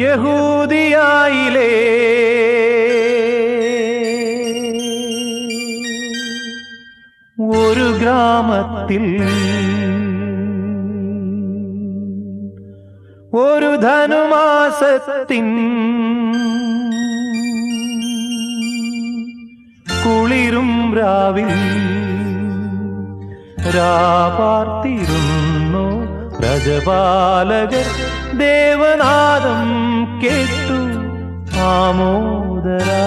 യഹൂദിയായിലെ ഒരു ഗ്രാമത്തിൽ ഒരു ധനുമാസത്തിൻ കുളിരും രാവിൽ രാപാർത്തിരുന്നു പ്രജപാലകർ ദേവനാദം കേട്ടു ആമോദരാ.